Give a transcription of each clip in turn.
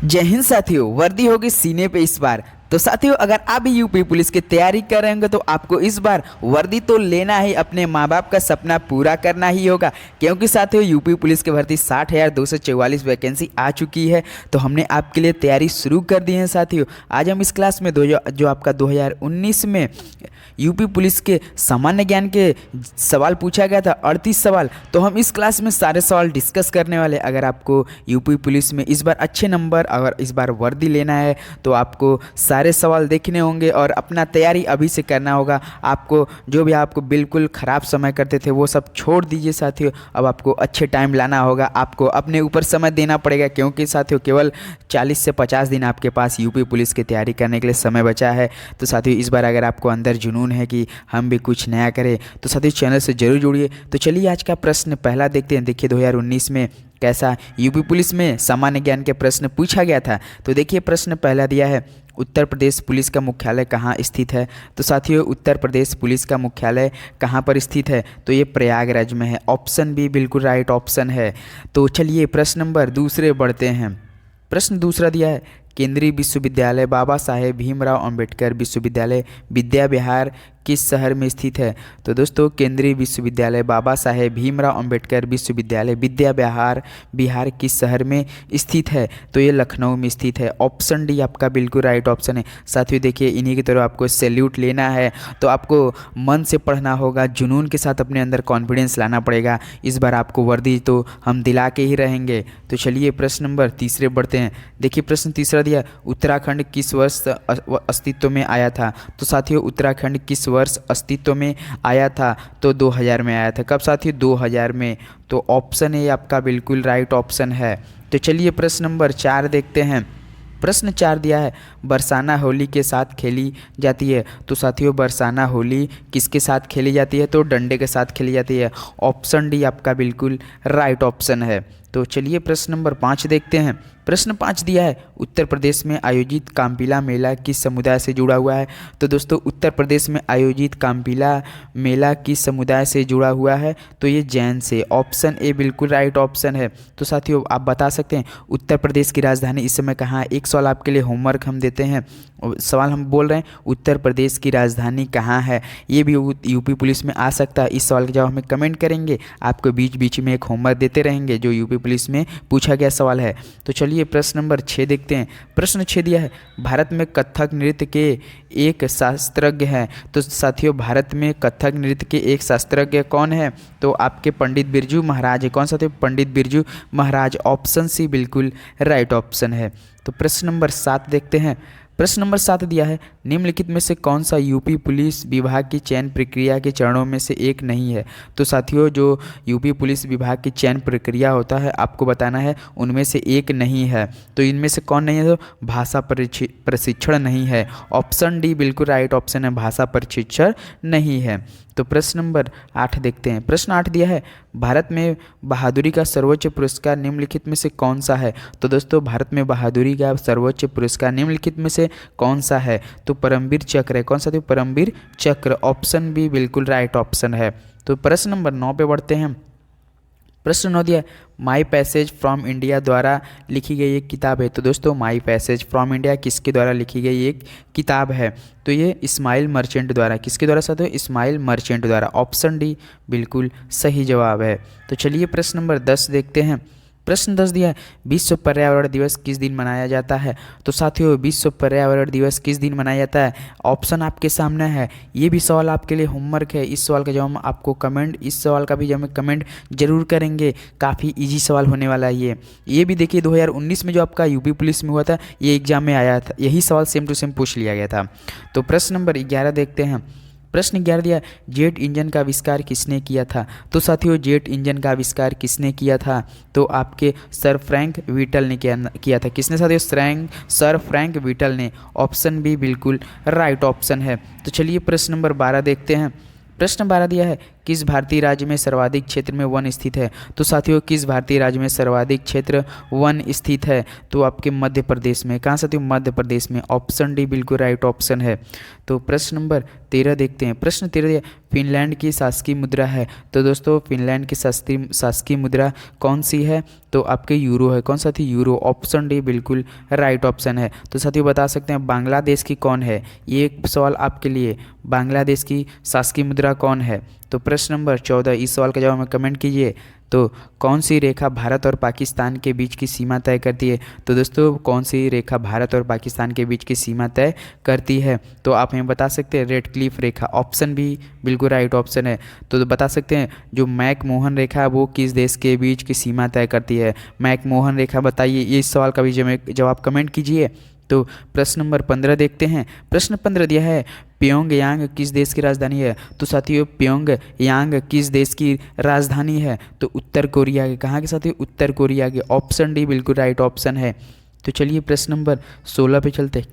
जय हिंद साथियों, वर्दी होगी सीने पे इस बार। तो साथियों, अगर आप भी यूपी पुलिस की तैयारी कर रहे होंगे तो आपको इस बार वर्दी तो लेना ही, अपने माँ बाप का सपना पूरा करना ही होगा। क्योंकि साथियों, यूपी पुलिस की भर्ती 60,244 वैकेंसी आ चुकी है। तो हमने आपके लिए तैयारी शुरू कर दी है साथियों। आज हम इस क्लास में जो आपका 2019 में यूपी पुलिस के सामान्य ज्ञान के सवाल पूछा गया था, 38 सवाल, तो हम इस क्लास में सारे सवाल डिस्कस करने वाले। अगर आपको यूपी पुलिस में इस बार अच्छे नंबर, अगर इस बार वर्दी लेना है तो आपको सारे सवाल देखने होंगे और अपना तैयारी अभी से करना होगा। आपको जो भी आपको बिल्कुल ख़राब समय करते थे वो सब छोड़ दीजिए साथियों। अब आपको अच्छे टाइम लाना होगा, आपको अपने ऊपर समय देना पड़ेगा। क्योंकि साथियों, केवल 40 से 50 दिन आपके पास यूपी पुलिस की तैयारी करने के लिए समय बचा है। तो साथियों, इस बार अगर आपको अंदर जुनून है कि हम भी कुछ नया करें तो साथियों चैनल से जरूर जुड़िए। तो चलिए आज का प्रश्न पहला देखते हैं। देखिए 2019 में कैसा यूपी पुलिस में सामान्य ज्ञान के प्रश्न पूछा गया था। तो देखिए प्रश्न पहला दिया है, उत्तर प्रदेश पुलिस का मुख्यालय कहाँ स्थित है। तो साथियों, उत्तर प्रदेश पुलिस का मुख्यालय कहाँ पर स्थित है, तो ये प्रयागराज में है। ऑप्शन बी बिल्कुल राइट ऑप्शन है। तो चलिए प्रश्न नंबर दूसरे बढ़ते हैं। प्रश्न दूसरा दिया है, केंद्रीय विश्वविद्यालय बाबा साहेब भीमराव अंबेडकर विश्वविद्यालय विद्या विहार किस शहर में स्थित है। तो दोस्तों, केंद्रीय विश्वविद्यालय बाबा साहेब भीमराव अंबेडकर विश्वविद्यालय विद्या विहार बिहार किस शहर में स्थित है, तो ये लखनऊ में स्थित है। ऑप्शन डी आपका बिल्कुल राइट ऑप्शन है। साथियों देखिए, इन्हीं की तरह आपको सैल्यूट लेना है तो आपको मन से पढ़ना होगा, जुनून के साथ अपने अंदर कॉन्फिडेंस लाना पड़ेगा। इस बार आपको वर्दी तो हम दिला के ही रहेंगे। तो चलिए प्रश्न नंबर तीसरे बढ़ते हैं। देखिए प्रश्न तीसरा दिया, उत्तराखंड किस वर्ष अस्तित्व में आया था। तो साथियों, उत्तराखंड किस वर्ष अस्तित्व में आया था, तो 2000 में आया था। कब साथियों, 2000 में। तो ऑप्शन ए आपका बिल्कुल राइट ऑप्शन है। तो चलिए प्रश्न नंबर 4 देखते हैं। प्रश्न 4 दिया है, बरसाना होली के साथ खेली जाती है। तो साथियों, बरसाना होली किसके साथ खेली जाती है, तो डंडे के साथ खेली जाती है। ऑप्शन डी आपका बिल्कुल राइट ऑप्शन है। तो चलिए प्रश्न नंबर 5 देखते हैं। प्रश्न 5 दिया है, उत्तर प्रदेश में आयोजित काम्पिला मेला किस समुदाय से जुड़ा हुआ है। तो दोस्तों, उत्तर प्रदेश में आयोजित काम्पिला मेला किस समुदाय से जुड़ा हुआ है, तो ये जैन से। ऑप्शन ए बिल्कुल राइट ऑप्शन है। तो साथियों, आप बता सकते हैं उत्तर प्रदेश की राजधानी इस समय कहाँ है। एक सवाल आपके लिए होमवर्क हम देते हैं। सवाल हम बोल रहे हैं, उत्तर प्रदेश की राजधानी कहाँ है। ये भी यूपी पुलिस में आ सकता है। इस सवाल के जवाब हमें कमेंट करेंगे। आपको बीच बीच में एक होमवर्क देते रहेंगे जो यूपी पुलिस में पूछा गया सवाल है। तो चलिए प्रश्न नंबर 6 देखते हैं। प्रश्न 6 दिया है, भारत में कथक नृत्य के एक शास्त्रज्ञ हैं। तो साथियों, भारत में कथक नृत्य के एक शास्त्रज्ञ कौन है, तो आपके पंडित बिरजू महाराज है। कौन सा थे, पंडित बिरजू महाराज। ऑप्शन सी बिल्कुल राइट ऑप्शन है। तो प्रश्न नंबर 7 देखते हैं। प्रश्न नंबर 7 दिया है, निम्नलिखित में से कौन सा यूपी पुलिस विभाग की चयन प्रक्रिया के चरणों में से एक नहीं है। तो साथियों, जो यूपी पुलिस विभाग की चयन प्रक्रिया होता है आपको बताना है, उनमें से एक नहीं है। तो इनमें से कौन नहीं है, तो भाषा प्रशिक्षण नहीं है। ऑप्शन डी बिल्कुल राइट ऑप्शन है, भाषा प्रशिक्षण नहीं है। तो प्रश्न नंबर 8 देखते हैं। प्रश्न 8 दिया है, भारत में बहादुरी का सर्वोच्च पुरस्कार निम्नलिखित में से कौन सा है। तो दोस्तों, भारत में बहादुरी का सर्वोच्च पुरस्कार निम्नलिखित में से कौन सा है, तो परमवीर चक्र है। कौन सा, तो परमवीर चक्र। ऑप्शन बी बिल्कुल राइट ऑप्शन है। तो प्रश्न नंबर 9 पे बढ़ते हैं। प्रश्न 9 दिया, माई पैसेज फ्रॉम इंडिया द्वारा लिखी गई एक किताब है। तो दोस्तों, माई पैसेज फ्रॉम इंडिया किसके द्वारा लिखी गई एक किताब है, तो ये इस्माइल मर्चेंट द्वारा। किसके द्वारा साथियों, इस्माइल मर्चेंट द्वारा। ऑप्शन डी बिल्कुल सही जवाब है। तो चलिए प्रश्न नंबर 10 देखते हैं। प्रश्न 10 दिया है, विश्व पर्यावरण दिवस किस दिन मनाया जाता है। तो साथियों, विश्व पर्यावरण दिवस किस दिन मनाया जाता है, ऑप्शन आपके सामने है। ये भी सवाल आपके लिए होमवर्क है। इस सवाल का जवाब आपको कमेंट, इस सवाल का भी जब हम कमेंट जरूर करेंगे। काफ़ी इजी सवाल होने वाला है ये भी देखिए 2019 में जो आपका यूपी पुलिस में हुआ था, ये एग्जाम में आया था। यही सवाल सेम टू सेम पूछ लिया गया था। तो प्रश्न नंबर 11 देखते हैं। प्रश्न 11 दिया, जेट इंजन का आविष्कार किसने किया था। तो साथियों, जेट इंजन का आविष्कार किसने किया था, तो आपके सर फ्रैंक व्हीटल ने किया था। किसने साथियों, सर फ्रैंक व्हीटल ने। ऑप्शन बी बिल्कुल राइट ऑप्शन है। तो चलिए प्रश्न नंबर 12 देखते हैं। प्रश्न 12 दिया है, किस भारतीय राज्य में सर्वाधिक क्षेत्र में वन स्थित है? तो साथियों किस भारतीय राज्य में सर्वाधिक क्षेत्र वन स्थित है? तो आपके मध्य प्रदेश में। कहाँ साथियों? मध्य प्रदेश में। ऑप्शन डी बिल्कुल राइट ऑप्शन है। तो प्रश्न नंबर 13 देखते हैं। प्रश्न 13 फिनलैंड की शासकीय मुद्रा है। तो दोस्तों फिनलैंड की शासकीय मुद्रा कौन सी है? तो आपके यूरो है। कौन सा थी? यूरो। ऑप्शन डी बिल्कुल राइट ऑप्शन है। तो साथियों बता सकते हैं बांग्लादेश की कौन है? ये एक सवाल आपके लिए, बांग्लादेश की शासकीय मुद्रा कौन है? तो प्रश्न नंबर 14 इस सवाल का जवाब हमें कमेंट कीजिए। तो कौन सी रेखा भारत और पाकिस्तान के बीच की सीमा तय करती है? तो दोस्तों कौन सी रेखा भारत और पाकिस्तान के बीच की सीमा तय करती है? तो आप हमें बता सकते हैं रेड क्लिफ रेखा। ऑप्शन भी बिल्कुल राइट ऑप्शन है। तो बता सकते हैं जो मैकमोहन रेखा है वो किस देश के बीच की सीमा तय करती है? मैकमोहन रेखा बताइए। इस सवाल का भी जवाब कमेंट कीजिए। तो प्रश्न नंबर 15 देखते हैं। प्रश्न 15 दिया है प्योंगयांग किस देश की राजधानी है? तो साथियों प्योंगयांग किस देश की राजधानी है? तो उत्तर कोरिया के। कहाँ के साथियों? उत्तर कोरिया के। ऑप्शन डी बिल्कुल राइट ऑप्शन है। तो चलिए प्रश्न नंबर 16 पे चलते हैं।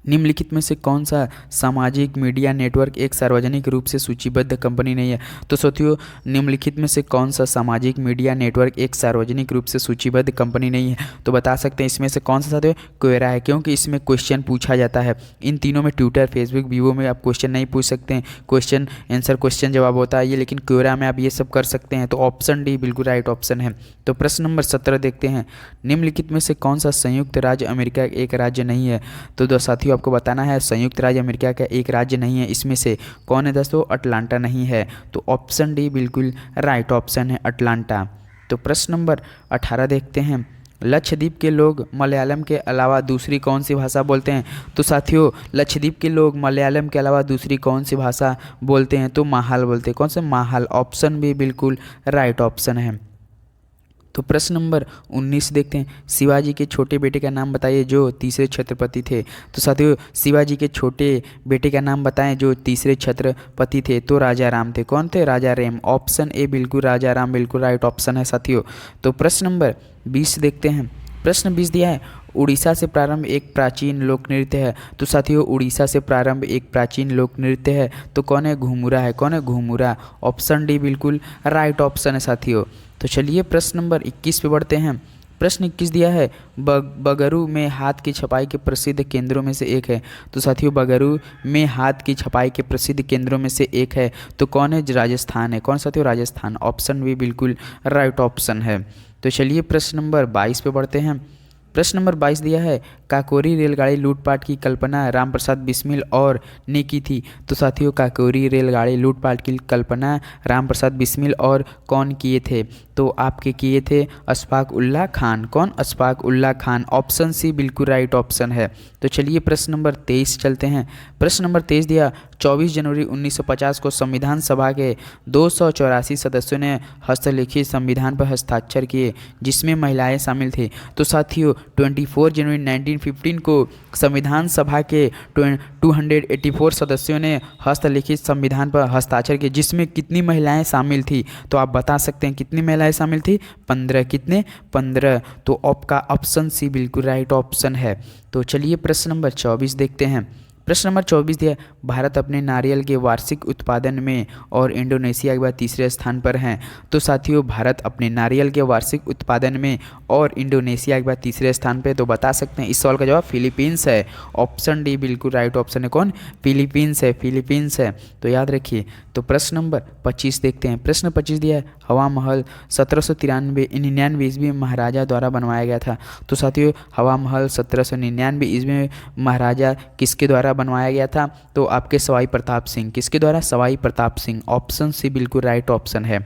निम्नलिखित में से कौन सा सामाजिक मीडिया नेटवर्क एक सार्वजनिक रूप से सूचीबद्ध कंपनी नहीं है? तो साथियों निम्नलिखित में से कौन सा सामाजिक मीडिया नेटवर्क एक सार्वजनिक रूप से सूचीबद्ध कंपनी नहीं है? तो बता सकते हैं इसमें से कौन सा साथियों? क्वेरा है, क्योंकि इसमें क्वेश्चन पूछा जाता है। इन तीनों में ट्विटर, फेसबुक, वीवो में आप क्वेश्चन नहीं पूछ सकते हैं, क्वेश्चन आंसर क्वेश्चन जवाब होता है ये, लेकिन क्वेरा में आप ये सब कर सकते हैं। तो ऑप्शन डी बिल्कुल राइट ऑप्शन है। तो प्रश्न नंबर 17 देखते हैं। निम्नलिखित में से कौन सा संयुक्त राज्य अमेरिका एक राज्य नहीं है? तो साथियों आपको बताना है संयुक्त राज्य अमेरिका का एक राज्य नहीं है। इसमें से कौन है दोस्तों? अटलांटा नहीं है। तो ऑप्शन डी बिल्कुल राइट ऑप्शन है, अटलांटा। तो प्रश्न नंबर 18 देखते हैं। लक्षद्वीप के लोग मलयालम के अलावा दूसरी कौन सी भाषा बोलते हैं? तो साथियों लक्षद्वीप के लोग मलयालम के अलावा दूसरी कौन सी भाषा बोलते हैं? तो माहल बोलते हैं। कौन सा? माहल। ऑप्शन भी बिल्कुल राइट ऑप्शन है। तो प्रश्न नंबर 19 देखते हैं। शिवाजी के छोटे बेटे का नाम बताइए जो तीसरे छत्रपति थे। तो साथियों शिवाजी के छोटे बेटे का नाम बताएं जो तीसरे छत्रपति थे। तो राजा राम थे। कौन थे? राजा राम। ऑप्शन ए बिल्कुल राजा राम बिल्कुल राइट ऑप्शन है साथियों। तो प्रश्न नंबर 20 देखते हैं। प्रश्न 20 दिया है उड़ीसा से प्रारंभ एक प्राचीन लोक नृत्य है। तो साथियों उड़ीसा से प्रारंभ एक प्राचीन लोक नृत्य है। तो कौन है? घुमुरा है। कौन है? घुमुरा। ऑप्शन डी बिल्कुल राइट ऑप्शन है साथियों। तो चलिए प्रश्न नंबर 21 पे बढ़ते हैं। प्रश्न 21 दिया है बगरू में हाथ की छपाई के प्रसिद्ध केंद्रों में से एक है। तो साथियों बगरू में हाथ की छपाई के प्रसिद्ध केंद्रों में से एक है। तो कौन है? राजस्थान है। कौन साथियों? राजस्थान। ऑप्शन भी बिल्कुल राइट ऑप्शन है। तो चलिए प्रश्न नंबर 22 पे बढ़ते हैं। प्रश्न नंबर 22 दिया है काकोरी रेलगाड़ी लूटपाट की कल्पना रामप्रसाद बिस्मिल और ने की थी। तो साथियों काकोरी रेलगाड़ी लूटपाट की कल्पना रामप्रसाद बिस्मिल और कौन किए थे? तो आपके किए थे अशफाक उल्लाह खान। कौन? अशफाक उल्लाह खान। ऑप्शन सी बिल्कुल राइट ऑप्शन है। तो चलिए प्रश्न नंबर 23 चलते हैं। प्रश्न नंबर 23 दिया 24 जनवरी 1950 को संविधान सभा के 284 सदस्यों ने हस्तलिखित संविधान पर हस्ताक्षर किए जिसमें महिलाएं शामिल थी। तो साथियों 24 जनवरी 1915 को संविधान सभा के 284 सदस्यों ने हस्तलिखित संविधान पर हस्ताक्षर किए जिसमें कितनी महिलाएं शामिल थी? तो आप बता सकते हैं कितनी महिलाएं शामिल थी? 15। कितने? 15। तो आपका ऑप्शन सी बिल्कुल राइट ऑप्शन है। तो चलिए प्रश्न नंबर 24 देखते हैं। प्रश्न नंबर 24 दिया भारत अपने नारियल के वार्षिक उत्पादन में और इंडोनेशिया के बाद तीसरे स्थान पर हैं। तो साथियों भारत अपने नारियल के वार्षिक उत्पादन में और इंडोनेशिया के बाद तीसरे स्थान पे। तो बता सकते हैं इस सवाल का जवाब फिलीपींस है। ऑप्शन डी बिल्कुल राइट ऑप्शन है। कौन? फिलीपींस है। फिलीपींस है। तो याद रखिए। तो प्रश्न नंबर 25 देखते हैं। प्रश्न 25 दिया है हवा महल 1799 ईस्वी में महाराजा द्वारा बनवाया गया था। तो साथियों हवा महल 1799 ईस्वी में महाराजा किसके द्वारा बनवाया गया था? तो आपके सवाई प्रताप सिंह। किसके द्वारा? सवाई प्रताप सिंह। ऑप्शन सी बिल्कुल राइट ऑप्शन है।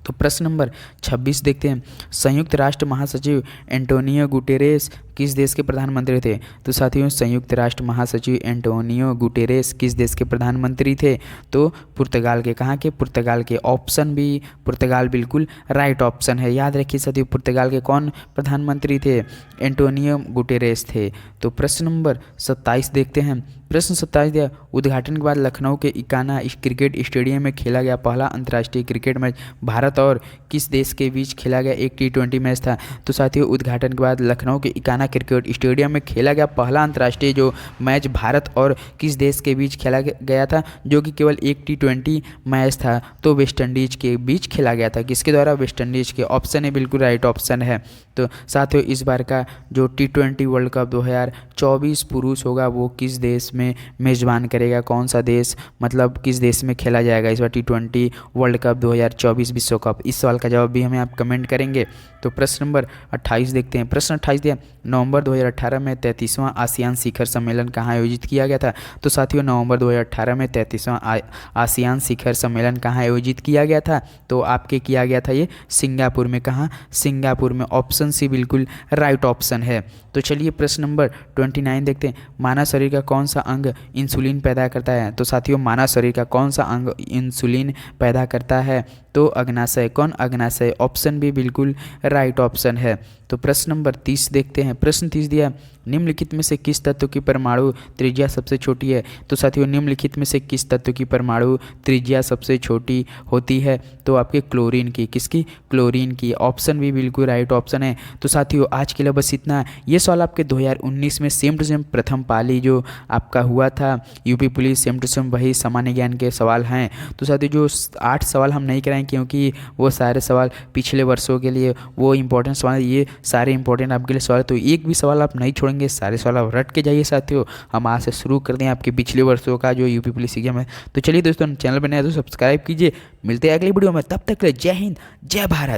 तो प्रश्न नंबर 26 देखते हैं। संयुक्त राष्ट्र महासचिव एंटोनियो गुटेरेस किस देश के प्रधानमंत्री थे? तो साथियों संयुक्त राष्ट्र महासचिव एंटोनियो गुटेरेस किस देश के प्रधानमंत्री थे? तो पुर्तगाल के। कहाँ के? पुर्तगाल के। ऑप्शन भी पुर्तगाल बिल्कुल राइट ऑप्शन है। याद रखिए साथियों पुर्तगाल के कौन प्रधानमंत्री थे? एंटोनियो गुटेरेस थे। तो प्रश्न नंबर 27 देखते हैं। प्रश्न 27 दिया उद्घाटन के बाद लखनऊ के इकाना क्रिकेट स्टेडियम में खेला गया पहला अंतर्राष्ट्रीय क्रिकेट मैच भारत भारत और किस देश के बीच खेला गया एक T20 मैच था। तो साथियों उद्घाटन के बाद लखनऊ के इकाना क्रिकेट स्टेडियम में खेला गया पहला अंतर्राष्ट्रीय जो मैच भारत और किस देश के बीच खेला गया था, जो कि केवल एक T20 मैच था, तो वेस्ट इंडीज के बीच खेला गया था। किसके द्वारा? वेस्ट इंडीज के। ऑप्शन है बिल्कुल राइट ऑप्शन है। तो साथियों इस बार का जो T20 वर्ल्ड कप 2024 पुरुष होगा वो किस देश में मेज़बान करेगा, कौन सा देश, मतलब किस देश में खेला जाएगा इस बार T20 वर्ल्ड कप 2024 विश्व कप? इस सवाल का जवाब भी हमें आप कमेंट करेंगे। तो प्रश्न नंबर 28 देखते हैं। प्रश्न 28 दिया, नवंबर 2018 में 33वां आसियान शिखर सम्मेलन कहाँ आयोजित किया गया था? तो साथियों नवंबर 2018 में 33वां आसियान शिखर सम्मेलन कहाँ आयोजित किया गया था? तो आपके किया गया था ये सिंगापुर में। कहाँ? सिंगापुर में। ऑप्शन सी बिल्कुल राइट ऑप्शन है। तो चलिए प्रश्न नंबर 29 देखते हैं। मानव शरीर का कौन सा अंग इंसुलिन पैदा करता है? तो साथियों मानव शरीर का कौन सा अंग इंसुलिन पैदा करता है? तो अग्नाशय। कौन? अग्नाशय। ऑप्शन भी बिल्कुल राइट ऑप्शन है। तो प्रश्न नंबर 30 देखते हैं। प्रश्न 30 दिया, निम्नलिखित में से किस तत्व की परमाणु त्रिज्या सबसे छोटी है? तो साथियों निम्नलिखित में से किस तत्व की परमाणु त्रिज्या सबसे छोटी होती है? तो आपके क्लोरीन की। किसकी? क्लोरीन की। ऑप्शन भी बिल्कुल राइट ऑप्शन है। तो साथियों आज के लिए बस इतना। ये सवाल आपके 2019 में सेम टू सेम प्रथम पाली जो आपका हुआ था UP police, same to same वही सामान्य ज्ञान के सवाल हैं। तो साथियों जो 8 सवाल हम नहीं कराएं क्योंकि वो सारे सवाल पिछले वर्षों के लिए वो इंपॉर्टेंट सवाल, ये सारे इंपॉर्टेंट आपके लिए सवाल, तो एक भी सवाल आप नहीं छोड़ेंगे, सारे सवाल आप रट के जाइए साथियों। हम आज से शुरू कर दें आपके पिछले वर्षों का जो यूपी पुलिस एग्जाम है। तो चलिए दोस्तों चैनल पर नए तो सब्सक्राइब कीजिए। मिलते हैं अगली वीडियो में, तब तक के लिए जय हिंद जय भारत।